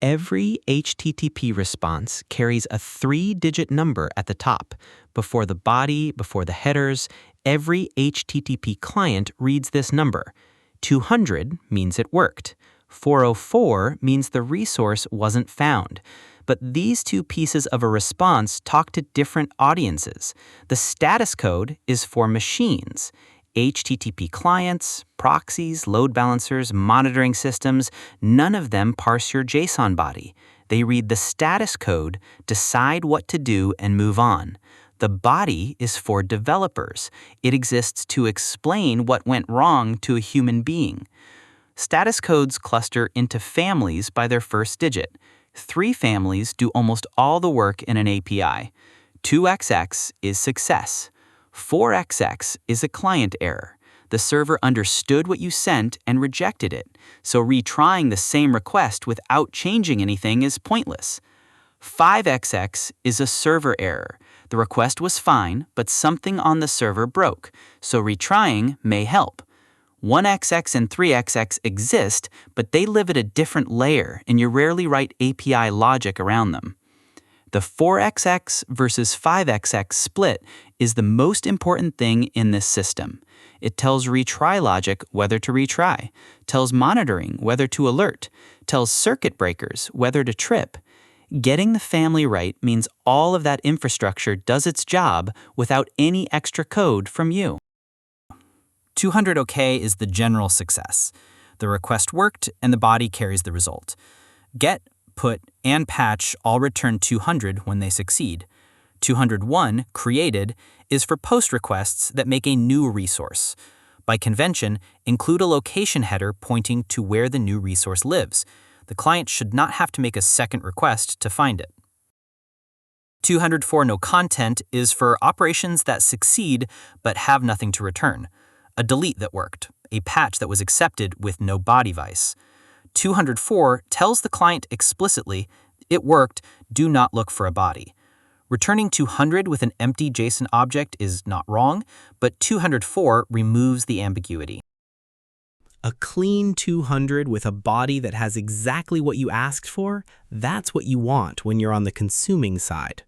Every HTTP response carries a 3-digit number at the top. Before the body, before the headers, every HTTP client reads this number. 200 means it worked. 404 means the resource wasn't found. But these two pieces of a response talk to different audiences. The status code is for machines. HTTP clients, proxies, load balancers, monitoring systems, none of them parse your JSON body. They read the status code, decide what to do, and move on. The body is for developers. It exists to explain what went wrong to a human being. Status codes cluster into families by their first digit. 3 families do almost all the work in an API. 2XX is success. 4XX is a client error. The server understood what you sent and rejected it, so retrying the same request without changing anything is pointless. 5XX is a server error. The request was fine, but something on the server broke, so retrying may help. 1XX and 3XX exist, but they live at a different layer, and you rarely write API logic around them. The 4XX versus 5XX split is the most important thing in this system. It tells retry logic whether to retry, tells monitoring whether to alert, tells circuit breakers whether to trip. Getting the family right means all of that infrastructure does its job without any extra code from you. 200 OK is the general success. The request worked and the body carries the result. Get, put, and patch all return 200 when they succeed. 201, created, is for post requests that make a new resource. By convention, include a location header pointing to where the new resource lives. The client should not have to make a second request to find it. 204, no content, is for operations that succeed but have nothing to return. A delete that worked, a patch that was accepted with no body vice. 204 tells the client explicitly, it worked, do not look for a body. Returning 200 with an empty JSON object is not wrong, but 204 removes the ambiguity. A clean 200 with a body that has exactly what you asked for, that's what you want when you're on the consuming side.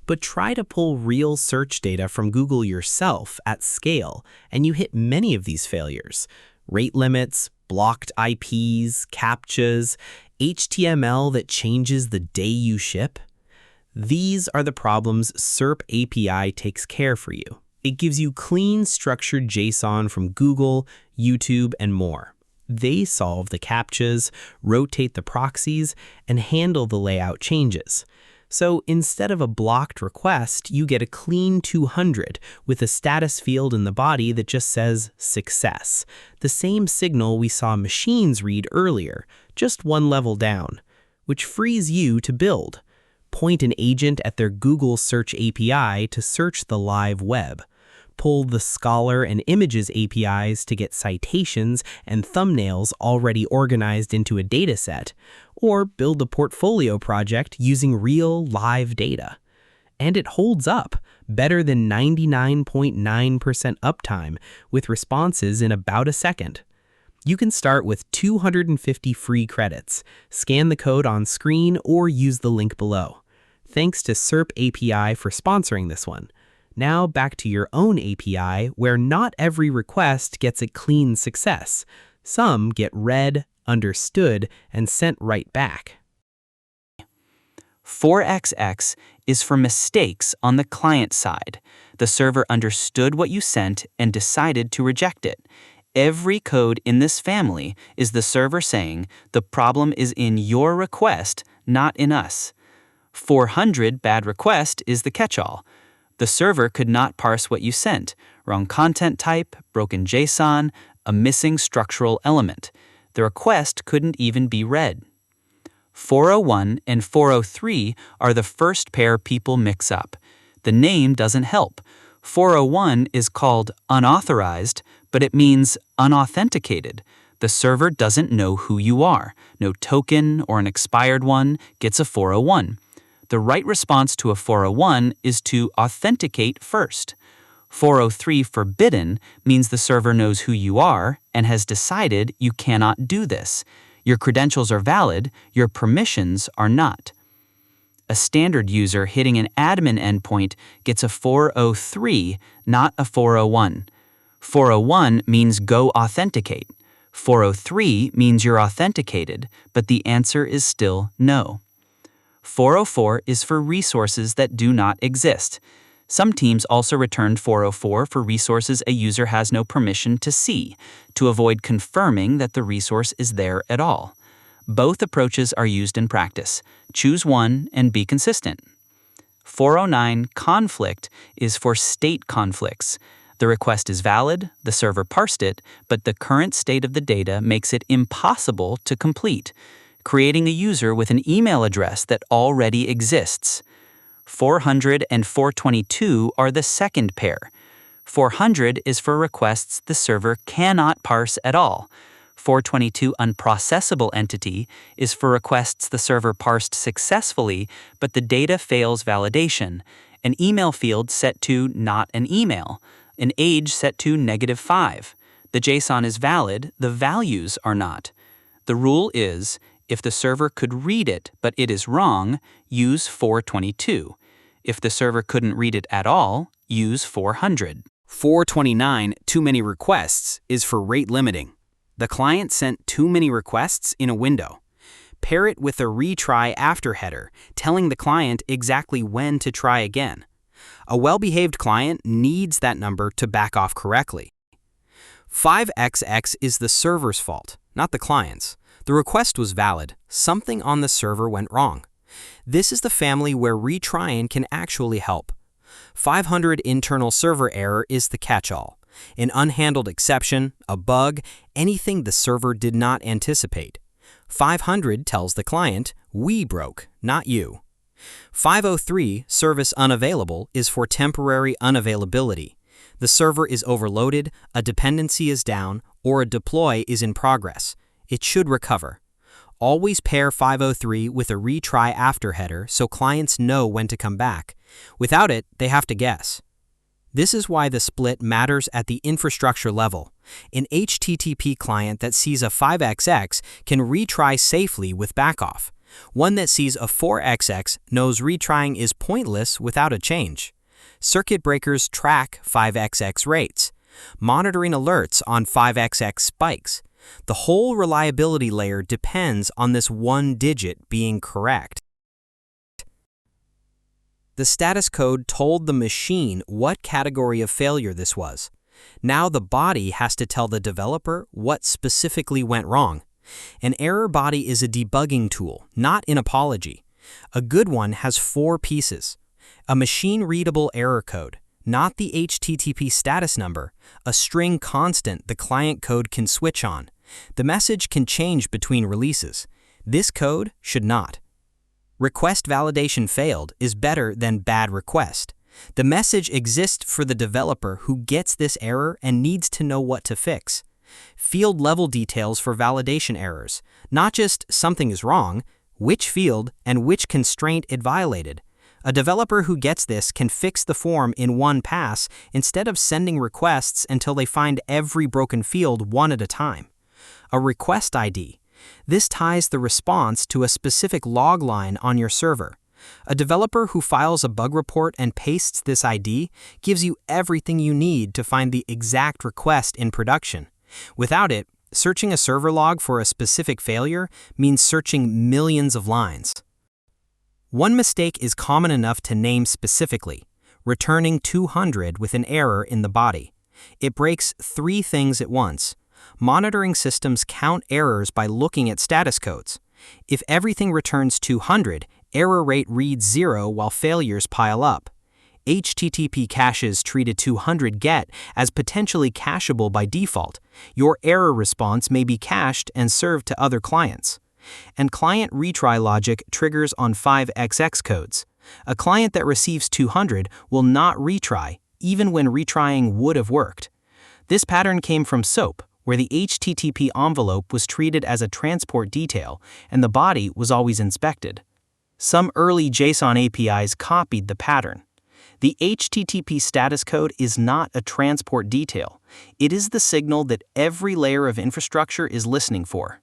But try to pull real search data from Google yourself at scale, and you hit many of these failures. Rate limits, blocked IPs, CAPTCHAs, HTML that changes the day you ship. These are the problems SerpApi takes care for you. It gives you clean, structured JSON from Google, YouTube, and more. They solve the CAPTCHAs, rotate the proxies, and handle the layout changes. So instead of a blocked request, you get a clean 200 with a status field in the body that just says success, the same signal we saw machines read earlier, just one level down, which frees you to build. Point an agent at their Google Search API to search the live web. Pull the Scholar and Images APIs to get citations and thumbnails already organized into a dataset, or build a portfolio project using real live data. And it holds up, better than 99.9% uptime, with responses in about a second. You can start with 250 free credits, scan the code on screen, or use the link below. Thanks to SerpApi for sponsoring this one. Now back to your own API, where not every request gets a clean success. Some get read, understood, and sent right back. 4XX is for mistakes on the client side. The server understood what you sent and decided to reject it. Every code in this family is the server saying, the problem is in your request, not in us. 400 bad request is the catch-all. The server could not parse what you sent, wrong content type, broken JSON, a missing structural element. The request couldn't even be read. 401 and 403 are the first pair people mix up. The name doesn't help. 401 is called unauthorized, but it means unauthenticated. The server doesn't know who you are. No token or an expired one gets a 401. The right response to a 401 is to authenticate first. 403 forbidden means the server knows who you are and has decided you cannot do this. Your credentials are valid, your permissions are not. A standard user hitting an admin endpoint gets a 403, not a 401. 401 means go authenticate. 403 means you're authenticated, but the answer is still no. 404 is for resources that do not exist. Some teams also returned 404 for resources a user has no permission to see, to avoid confirming that the resource is there at all. Both approaches are used in practice. Choose one and be consistent. 409 conflict is for state conflicts. The request is valid, the server parsed it, but the current state of the data makes it impossible to complete, creating a user with an email address that already exists. 400 and 422 are the second pair. 400 is for requests the server cannot parse at all. 422 unprocessable entity is for requests the server parsed successfully, but the data fails validation. An email field set to not an email. An age set to -5. The JSON is valid, the values are not. The rule is, if the server could read it but it is wrong, use 422. If the server couldn't read it at all, use 400. 429, too many requests, is for rate limiting. The client sent too many requests in a window. Pair it with a retry-after header, telling the client exactly when to try again. A well-behaved client needs that number to back off correctly. 5xx is the server's fault, not the client's. The request was valid. Something on the server went wrong. This is the family where retrying can actually help. 500 internal server error is the catch-all. An unhandled exception, a bug, anything the server did not anticipate. 500 tells the client, we broke, not you. 503, service unavailable, is for temporary unavailability. The server is overloaded, a dependency is down, or a deploy is in progress. It should recover. Always pair 503 with a retry-after header so clients know when to come back. Without it, they have to guess. This is why the split matters at the infrastructure level. An HTTP client that sees a 5xx can retry safely with backoff. One that sees a 4xx knows retrying is pointless without a change. Circuit breakers track 5xx rates. Monitoring alerts on 5xx spikes. The whole reliability layer depends on this one digit being correct. The status code told the machine what category of failure this was. Now the body has to tell the developer what specifically went wrong. An error body is a debugging tool, not an apology. A good one has 4 pieces. A machine-readable error code, not the HTTP status number, a string constant the client code can switch on. The message can change between releases. This code should not. Request validation failed is better than bad request. The message exists for the developer who gets this error and needs to know what to fix. Field level details for validation errors, not just something is wrong, which field and which constraint it violated. A developer who gets this can fix the form in one pass instead of sending requests until they find every broken field one at a time. A request ID. This ties the response to a specific log line on your server. A developer who files a bug report and pastes this ID gives you everything you need to find the exact request in production. Without it, searching a server log for a specific failure means searching millions of lines. One mistake is common enough to name specifically, returning 200 with an error in the body. It breaks 3 things at once. Monitoring systems count errors by looking at status codes. If everything returns 200, error rate reads 0 while failures pile up. HTTP caches treat a 200 GET as potentially cacheable by default. Your error response may be cached and served to other clients. And client retry logic triggers on 5xx codes. A client that receives 200 will not retry, even when retrying would have worked. This pattern came from SOAP, where the HTTP envelope was treated as a transport detail and the body was always inspected. Some early JSON APIs copied the pattern. The HTTP status code is not a transport detail. It is the signal that every layer of infrastructure is listening for.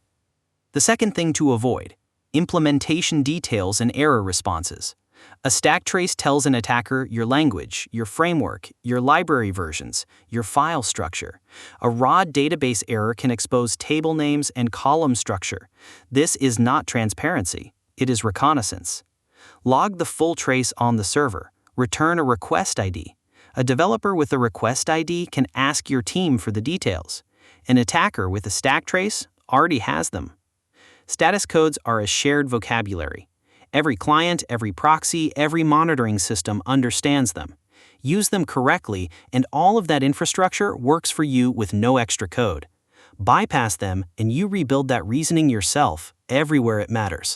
The second thing to avoid: implementation details and error responses. A stack trace tells an attacker your language, your framework, your library versions, your file structure. A raw database error can expose table names and column structure. This is not transparency, it is reconnaissance. Log the full trace on the server. Return a request ID. A developer with a request ID can ask your team for the details. An attacker with a stack trace already has them. Status codes are a shared vocabulary. Every client, every proxy, every monitoring system understands them. Use them correctly, and all of that infrastructure works for you with no extra code. Bypass them, and you rebuild that reasoning yourself everywhere it matters.